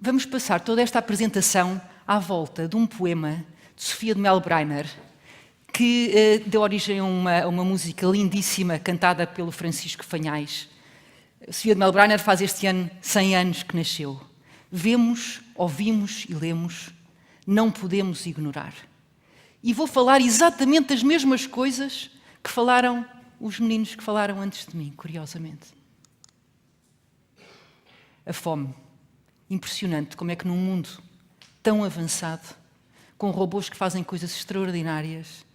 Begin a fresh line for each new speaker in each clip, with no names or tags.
Vamos passar toda esta apresentação à volta de um poema de Sofia de Melbrenner, que deu origem a uma música lindíssima cantada pelo Francisco Fanhais. Sofia de Melbrenner faz este ano 100 anos que nasceu. Vemos, ouvimos e lemos, não podemos ignorar. E vou falar exatamente as mesmas coisas que falaram os meninos que falaram antes de mim, curiosamente. A fome. Impressionante como é que num mundo tão avançado, com robôs que fazem coisas extraordinárias,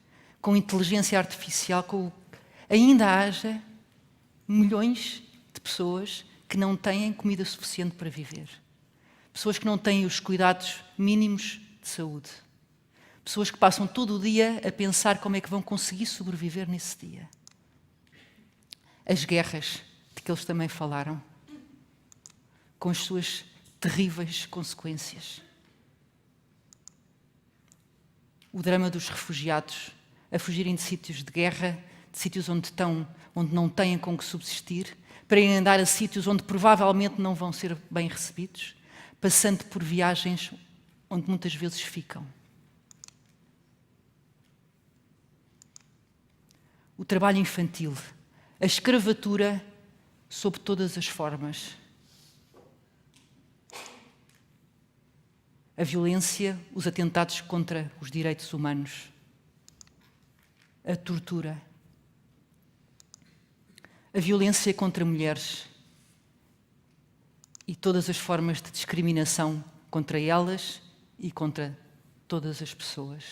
com inteligência artificial, ainda haja milhões de pessoas que não têm comida suficiente para viver. Pessoas que não têm os cuidados mínimos de saúde. Pessoas que passam todo o dia a pensar como é que vão conseguir sobreviver nesse dia. As guerras de que eles também falaram, com as suas terríveis consequências. O drama dos refugiados a fugirem de sítios de guerra, de sítios onde não têm com que subsistir, para irem andar a sítios onde provavelmente não vão ser bem recebidos, passando por viagens onde muitas vezes ficam. O trabalho infantil, a escravatura sob todas as formas. A violência, os atentados contra os direitos humanos, a tortura, a violência contra mulheres e todas as formas de discriminação contra elas e contra todas as pessoas.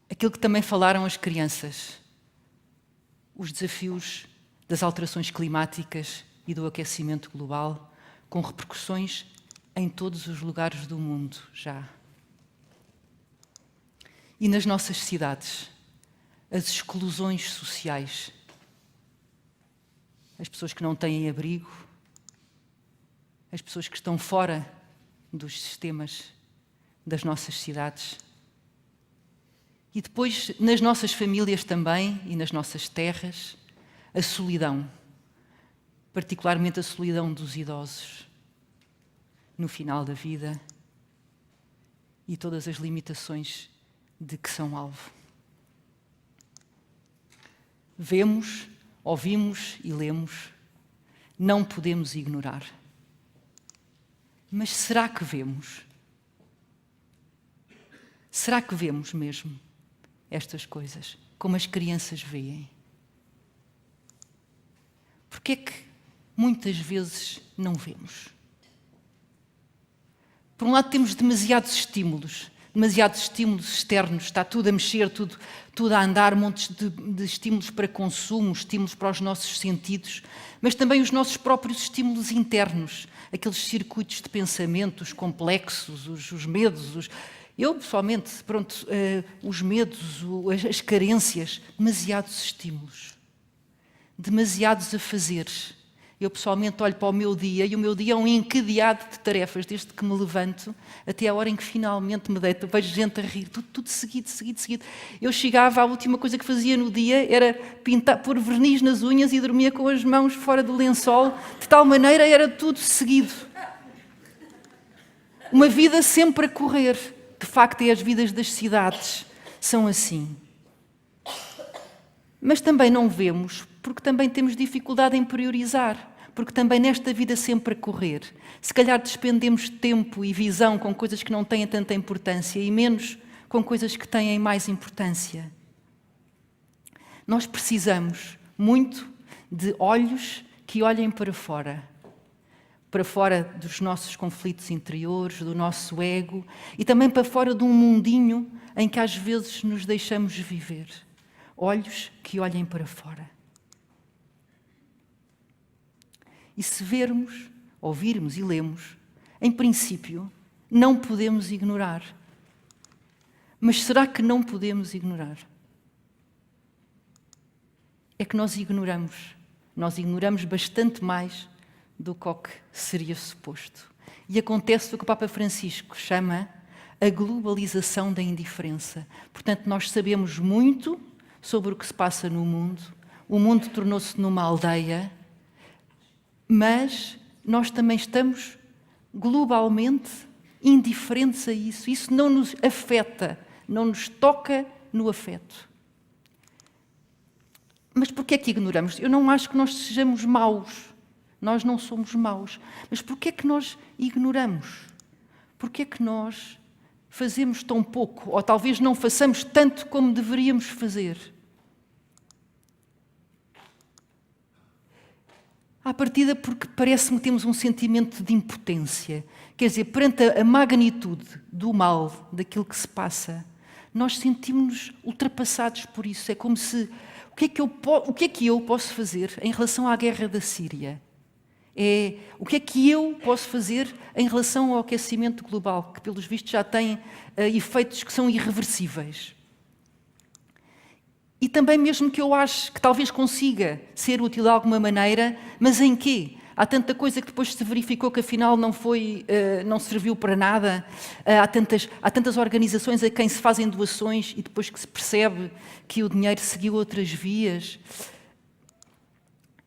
Aquilo que também falaram as crianças, os desafios das alterações climáticas e do aquecimento global, com repercussões em todos os lugares do mundo, já. E nas nossas cidades, as exclusões sociais, as pessoas que não têm abrigo, as pessoas que estão fora dos sistemas das nossas cidades. E depois, nas nossas famílias também e nas nossas terras, a solidão. Particularmente a solidão dos idosos, no final da vida, e todas as limitações de que são alvo. Vemos, ouvimos e lemos, não podemos ignorar. Mas será que vemos? Será que vemos mesmo estas coisas, como as crianças veem? Porque é que muitas vezes não vemos? Por um lado temos demasiados estímulos externos, está tudo a mexer, tudo a andar, montes de estímulos para consumo, estímulos para os nossos sentidos, mas também os nossos próprios estímulos internos, aqueles circuitos de pensamentos complexos, os medos, eu pessoalmente, os medos, as carências, demasiados estímulos, demasiados afazeres. Eu pessoalmente olho para o meu dia e o meu dia é um encadeado de tarefas, desde que me levanto até a hora em que finalmente me deito. Vejo gente a rir, tudo seguido. Eu chegava, a última coisa que fazia no dia era pôr verniz nas unhas e dormia com as mãos fora do lençol, de tal maneira era tudo seguido. Uma vida sempre a correr. De facto, as vidas das cidades são assim. Mas também não vemos, porque também temos dificuldade em priorizar, porque também nesta vida sempre a correr, se calhar despendemos tempo e visão com coisas que não têm tanta importância e menos com coisas que têm mais importância. Nós precisamos muito de olhos que olhem para fora dos nossos conflitos interiores, do nosso ego e também para fora de um mundinho em que às vezes nos deixamos viver. Olhos que olhem para fora. E se vermos, ouvirmos e lemos, em princípio, não podemos ignorar. Mas será que não podemos ignorar? É que nós ignoramos bastante mais do que seria suposto. E acontece o que o Papa Francisco chama a globalização da indiferença. Portanto, nós sabemos muito sobre o que se passa no mundo. O mundo tornou-se numa aldeia, mas nós também estamos globalmente indiferentes a isso. Isso não nos afeta, não nos toca no afeto. Mas porquê é que ignoramos? Eu não acho que nós sejamos maus. Nós não somos maus. Mas porquê é que nós ignoramos? Porquê é que nós fazemos tão pouco? Ou talvez não façamos tanto como deveríamos fazer? À partida, porque parece-me que temos um sentimento de impotência. Quer dizer, perante a magnitude do mal, daquilo que se passa, nós sentimos-nos ultrapassados por isso. É como se... O que é que eu posso fazer em relação à guerra da Síria? O que é que eu posso fazer em relação ao aquecimento global, que pelos vistos já tem efeitos que são irreversíveis? E também mesmo que eu ache que talvez consiga ser útil de alguma maneira, mas em quê? Há tanta coisa que depois se verificou que afinal não serviu para nada. Há tantas organizações a quem se fazem doações e depois que se percebe que o dinheiro seguiu outras vias.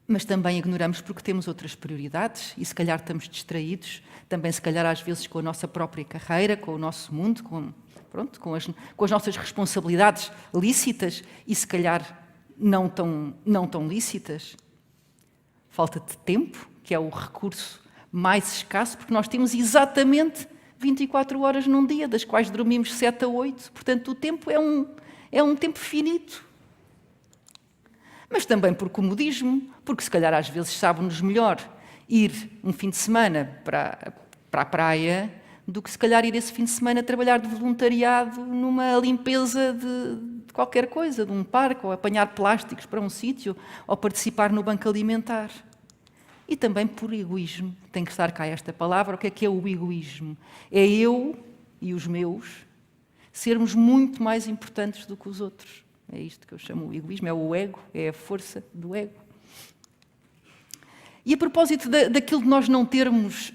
Mas também ignoramos porque temos outras prioridades e se calhar estamos distraídos, também se calhar às vezes com a nossa própria carreira, com o nosso mundo, com as nossas responsabilidades lícitas e se calhar não tão lícitas. Falta de tempo, que é o recurso mais escasso, porque nós temos exatamente 24 horas num dia, das quais dormimos 7 a 8, portanto o tempo é um tempo finito. Mas também por comodismo, porque se calhar às vezes sabe-nos melhor ir um fim de semana para a praia do que se calhar ir esse fim de semana trabalhar de voluntariado numa limpeza de qualquer coisa, de um parque, ou apanhar plásticos para um sítio, ou participar no banco alimentar. E também por egoísmo, tem que estar cá esta palavra. O que é o egoísmo? É eu e os meus sermos muito mais importantes do que os outros. É isto que eu chamo o egoísmo, é o ego, é a força do ego. E a propósito daquilo de nós não termos,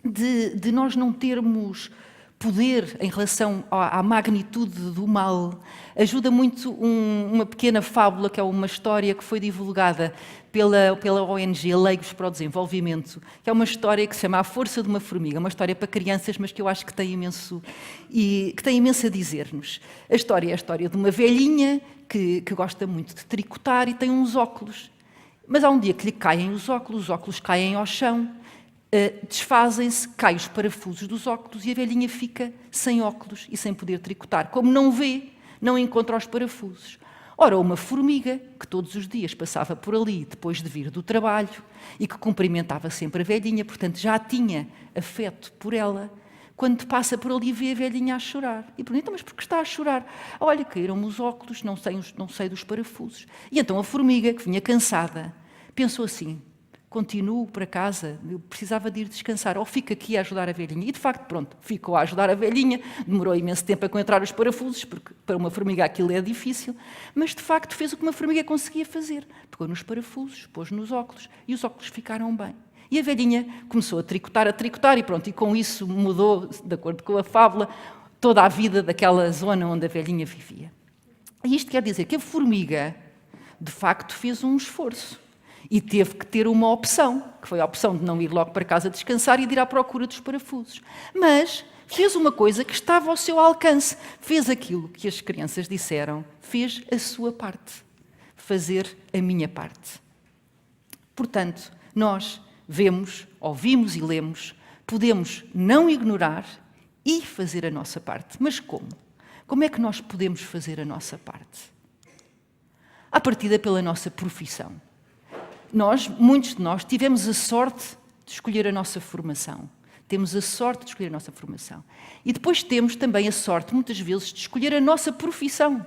de nós não termos poder em relação à magnitude do mal, ajuda muito uma pequena fábula, que é uma história que foi divulgada pela ONG Leigos para o Desenvolvimento, que é uma história que se chama A Força de uma Formiga, uma história para crianças, mas que eu acho que tem imenso a dizer-nos. A história é a história de uma velhinha que gosta muito de tricotar e tem uns óculos. Mas há um dia que lhe caem os óculos caem ao chão, desfazem-se, caem os parafusos dos óculos e a velhinha fica sem óculos e sem poder tricotar. Como não vê, não encontra os parafusos. Ora, uma formiga, que todos os dias passava por ali depois de vir do trabalho e que cumprimentava sempre a velhinha, portanto já tinha afeto por ela, quando passa por ali vê a velhinha a chorar. E pergunta, mas por que está a chorar? Olha, caíram-me os óculos, não sei dos parafusos. E então a formiga, que vinha cansada, pensou assim, continuo para casa, eu precisava de ir descansar, ou fico aqui a ajudar a velhinha. E de facto, pronto, ficou a ajudar a velhinha, demorou imenso tempo a encontrar os parafusos, porque para uma formiga aquilo é difícil, mas de facto fez o que uma formiga conseguia fazer. Pegou nos parafusos, pôs nos óculos, e os óculos ficaram bem. E a velhinha começou a tricotar, e pronto, e com isso mudou, de acordo com a fábula, toda a vida daquela zona onde a velhinha vivia. E isto quer dizer que a formiga, de facto, fez um esforço. E teve que ter uma opção, que foi a opção de não ir logo para casa descansar e de ir à procura dos parafusos. Mas fez uma coisa que estava ao seu alcance. Fez aquilo que as crianças disseram, fez a sua parte. Fazer a minha parte. Portanto, nós vemos, ouvimos e lemos, podemos não ignorar e fazer a nossa parte. Mas como? Como é que nós podemos fazer a nossa parte? À partida pela nossa profissão. Muitos de nós, tivemos a sorte de escolher a nossa formação. Temos a sorte de escolher a nossa formação. E depois temos também a sorte, muitas vezes, de escolher a nossa profissão.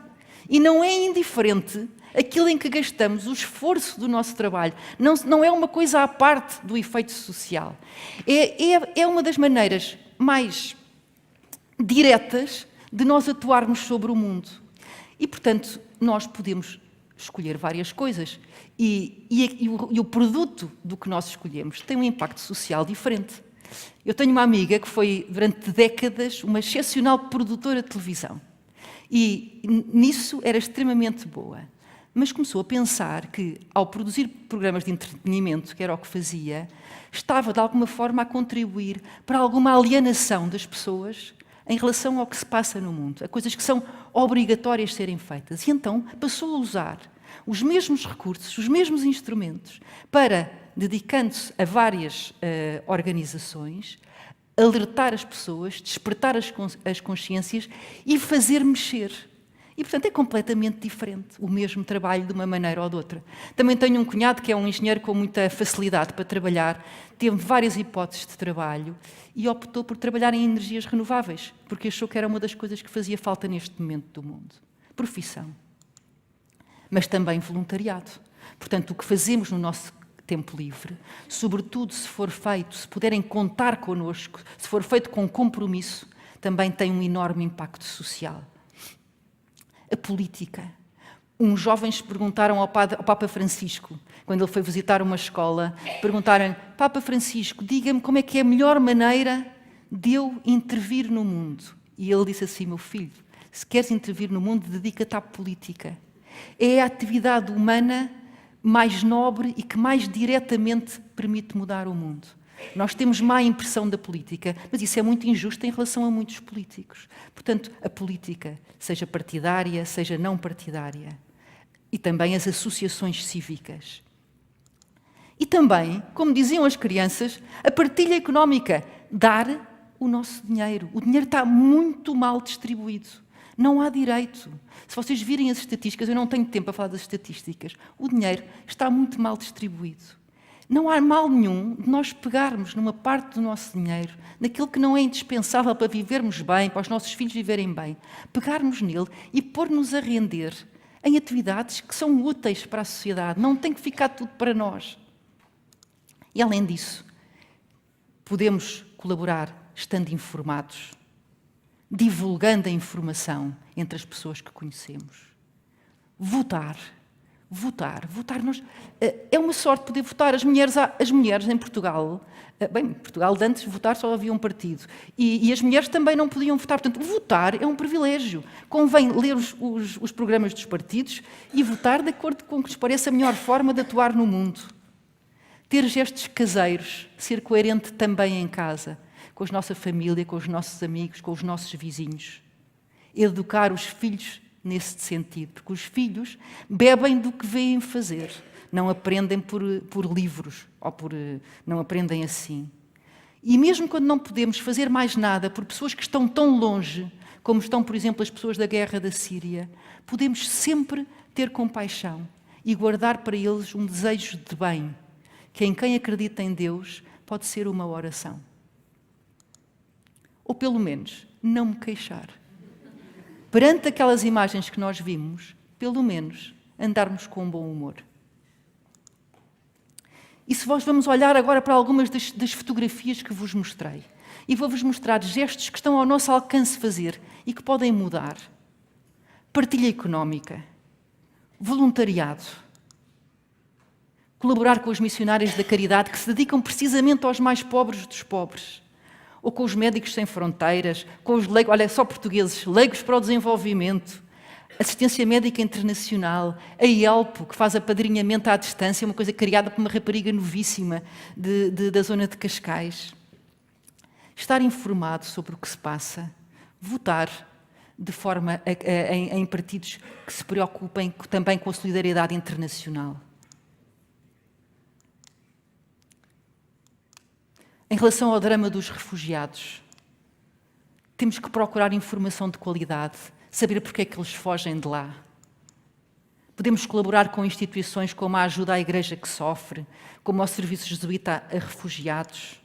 E não é indiferente aquilo em que gastamos o esforço do nosso trabalho. Não é uma coisa à parte do efeito social. É uma das maneiras mais diretas de nós atuarmos sobre o mundo. E, portanto, nós podemos escolher várias coisas e o produto do que nós escolhemos tem um impacto social diferente. Eu tenho uma amiga que foi, durante décadas, uma excepcional produtora de televisão e nisso era extremamente boa. mas começou a pensar que, ao produzir programas de entretenimento, que era o que fazia, estava de alguma forma a contribuir para alguma alienação das pessoas em relação ao que se passa no mundo, a coisas que são obrigatórias de serem feitas. E então passou a usar os mesmos recursos, os mesmos instrumentos, para, dedicando-se a várias organizações, alertar as pessoas, despertar as consciências e fazer mexer. E, portanto, é completamente diferente o mesmo trabalho de uma maneira ou de outra. Também tenho um cunhado que é um engenheiro com muita facilidade para trabalhar, teve várias hipóteses de trabalho e optou por trabalhar em energias renováveis, porque achou que era uma das coisas que fazia falta neste momento do mundo. Profissão. Mas também voluntariado. Portanto, o que fazemos no nosso tempo livre, sobretudo se for feito, se puderem contar connosco, se for feito com compromisso, também tem um enorme impacto social. A política. Uns jovens perguntaram ao Papa Francisco, quando ele foi visitar uma escola, perguntaram-lhe: Papa Francisco, diga-me como é que é a melhor maneira de eu intervir no mundo. E ele disse assim: meu filho, se queres intervir no mundo, dedica-te à política. É a atividade humana mais nobre e que mais diretamente permite mudar o mundo. Nós temos má impressão da política, mas isso é muito injusto em relação a muitos políticos. Portanto, a política, seja partidária, seja não partidária, e também as associações cívicas. E também, como diziam as crianças, a partilha económica, dar o nosso dinheiro. O dinheiro está muito mal distribuído. Não há direito. Se vocês virem as estatísticas, eu não tenho tempo para falar das estatísticas, o dinheiro está muito mal distribuído. Não há mal nenhum de nós pegarmos numa parte do nosso dinheiro, naquilo que não é indispensável para vivermos bem, para os nossos filhos viverem bem, pegarmos nele e pôr-nos a render em atividades que são úteis para a sociedade. Não tem que ficar tudo para nós. E, além disso, podemos colaborar estando informados, divulgando a informação entre as pessoas que conhecemos. Votar. Nós, é uma sorte poder votar. As mulheres em Portugal, bem, em Portugal de antes votar só havia um partido, e as mulheres também não podiam votar. Portanto, votar é um privilégio. Convém ler os programas dos partidos e votar de acordo com o que lhes parece a melhor forma de atuar no mundo. Ter gestos caseiros, ser coerente também em casa, com a nossa família, com os nossos amigos, com os nossos vizinhos. Educar os filhos nesse sentido, porque os filhos bebem do que veem fazer, não aprendem por livros, ou não aprendem assim. E mesmo quando não podemos fazer mais nada por pessoas que estão tão longe, como estão, por exemplo, as pessoas da guerra da Síria, podemos sempre ter compaixão e guardar para eles um desejo de bem, que em quem acredita em Deus pode ser uma oração. Ou pelo menos, não me queixar. Perante aquelas imagens que nós vimos, pelo menos, andarmos com um bom humor. E se nós vamos olhar agora para algumas das fotografias que vos mostrei, e vou-vos mostrar gestos que estão ao nosso alcance fazer e que podem mudar. Partilha económica, voluntariado, colaborar com os missionários da caridade que se dedicam precisamente aos mais pobres dos pobres, ou com os Médicos Sem Fronteiras, com os leigos, olha, só portugueses, Leigos para o Desenvolvimento, Assistência Médica Internacional, a IELPO, que faz apadrinhamento à distância, uma coisa criada por uma rapariga novíssima da zona de Cascais. Estar informado sobre o que se passa, votar de forma em partidos que se preocupem também com a solidariedade internacional. Em relação ao drama dos refugiados, temos que procurar informação de qualidade, saber porque é que eles fogem de lá. Podemos colaborar com instituições como a Ajuda à Igreja que Sofre, como o Serviço Jesuíta a Refugiados,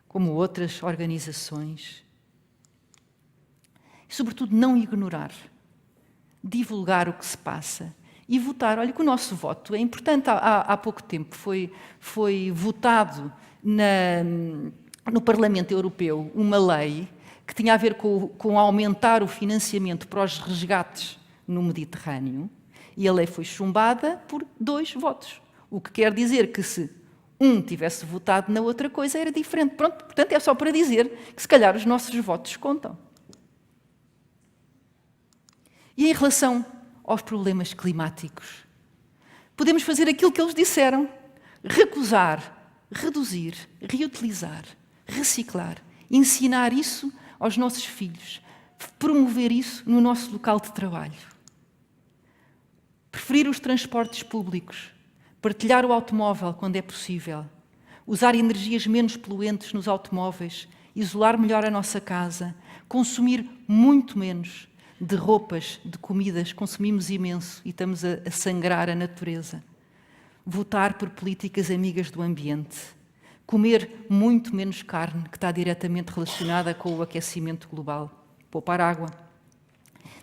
como outras organizações. E, sobretudo, não ignorar, divulgar o que se passa e votar. Olha que o nosso voto é importante. Há pouco tempo foi votado no Parlamento Europeu uma lei que tinha a ver com aumentar o financiamento para os resgates no Mediterrâneo, e a lei foi chumbada por 2 votos. O que quer dizer que se um tivesse votado na outra coisa era diferente. Pronto, portanto, é só para dizer que se calhar os nossos votos contam. E em relação aos problemas climáticos, Podemos fazer aquilo que eles disseram: recusar, reduzir, reutilizar, reciclar, ensinar isso aos nossos filhos, promover isso no nosso local de trabalho. Preferir os transportes públicos, partilhar o automóvel quando é possível, usar energias menos poluentes nos automóveis, isolar melhor a nossa casa, consumir muito menos de roupas, de comidas, consumimos imenso e estamos a sangrar a natureza. Votar por políticas amigas do ambiente, comer muito menos carne, que está diretamente relacionada com o aquecimento global, poupar água.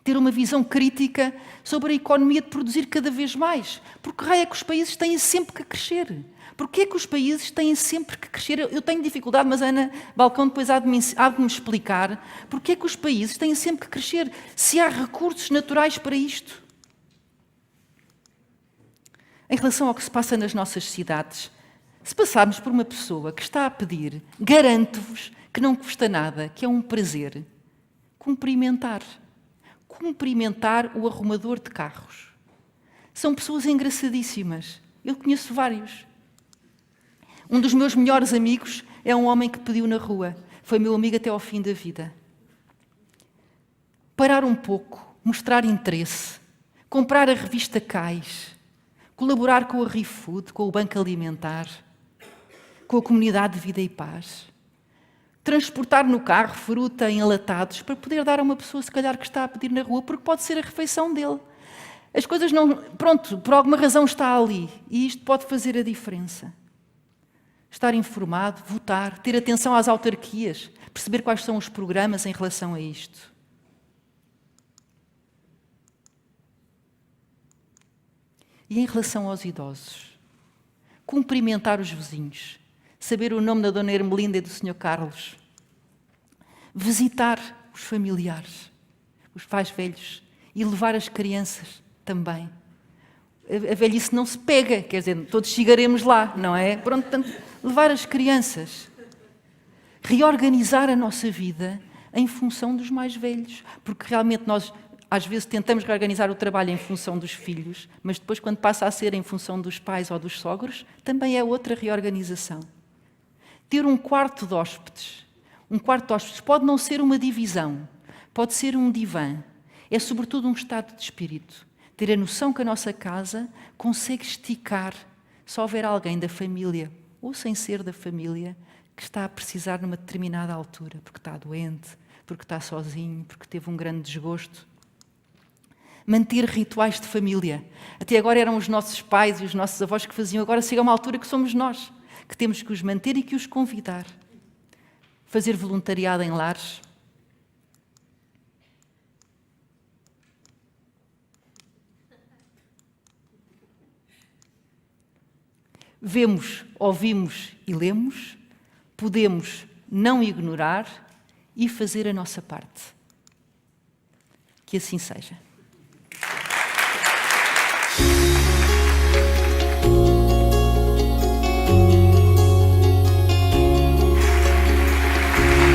Ter uma visão crítica sobre a economia de produzir cada vez mais. Porque raio é que os países têm sempre que crescer? Porquê é que os países têm sempre que crescer? Eu tenho dificuldade, mas a Ana Balcão depois há de me explicar porquê é que os países têm sempre que crescer se há recursos naturais para isto. Em relação ao que se passa nas nossas cidades, se passarmos por uma pessoa que está a pedir, garanto-vos que não custa nada, que é um prazer, cumprimentar o arrumador de carros. São pessoas engraçadíssimas. Eu conheço vários. Um dos meus melhores amigos é um homem que pediu na rua. Foi meu amigo até ao fim da vida. Parar um pouco, mostrar interesse, comprar a revista Cais, colaborar com a ReFood, com o Banco Alimentar, com a Comunidade de Vida e Paz. Transportar no carro fruta em enlatados para poder dar a uma pessoa, se calhar, que está a pedir na rua, porque pode ser a refeição dele. As coisas não... Pronto, por alguma razão está ali. E isto pode fazer a diferença. Estar informado, votar, ter atenção às autarquias, perceber quais são os programas em relação a isto. E em relação aos idosos? Cumprimentar os vizinhos. Saber o nome da Dona Ermelinda e do Sr. Carlos. Visitar os familiares, os pais velhos, e levar as crianças também. A velhice não se pega, quer dizer, todos chegaremos lá, não é? Pronto, portanto, levar as crianças. Reorganizar a nossa vida em função dos mais velhos, porque realmente nós, às vezes, tentamos reorganizar o trabalho em função dos filhos, mas depois, quando passa a ser em função dos pais ou dos sogros, também é outra reorganização. Ter um quarto de hóspedes. Um quarto de hóspedes pode não ser uma divisão, pode ser um divã. É sobretudo um estado de espírito. Ter a noção que a nossa casa consegue esticar se houver alguém da família, ou sem ser da família, que está a precisar numa determinada altura, porque está doente, porque está sozinho, porque teve um grande desgosto. Manter rituais de família. Até agora eram os nossos pais e os nossos avós que faziam, agora chega uma altura que somos nós, que temos que os manter e que os convidar. Fazer voluntariado em lares. Vemos, ouvimos e lemos, podemos não ignorar e fazer a nossa parte. Que assim seja.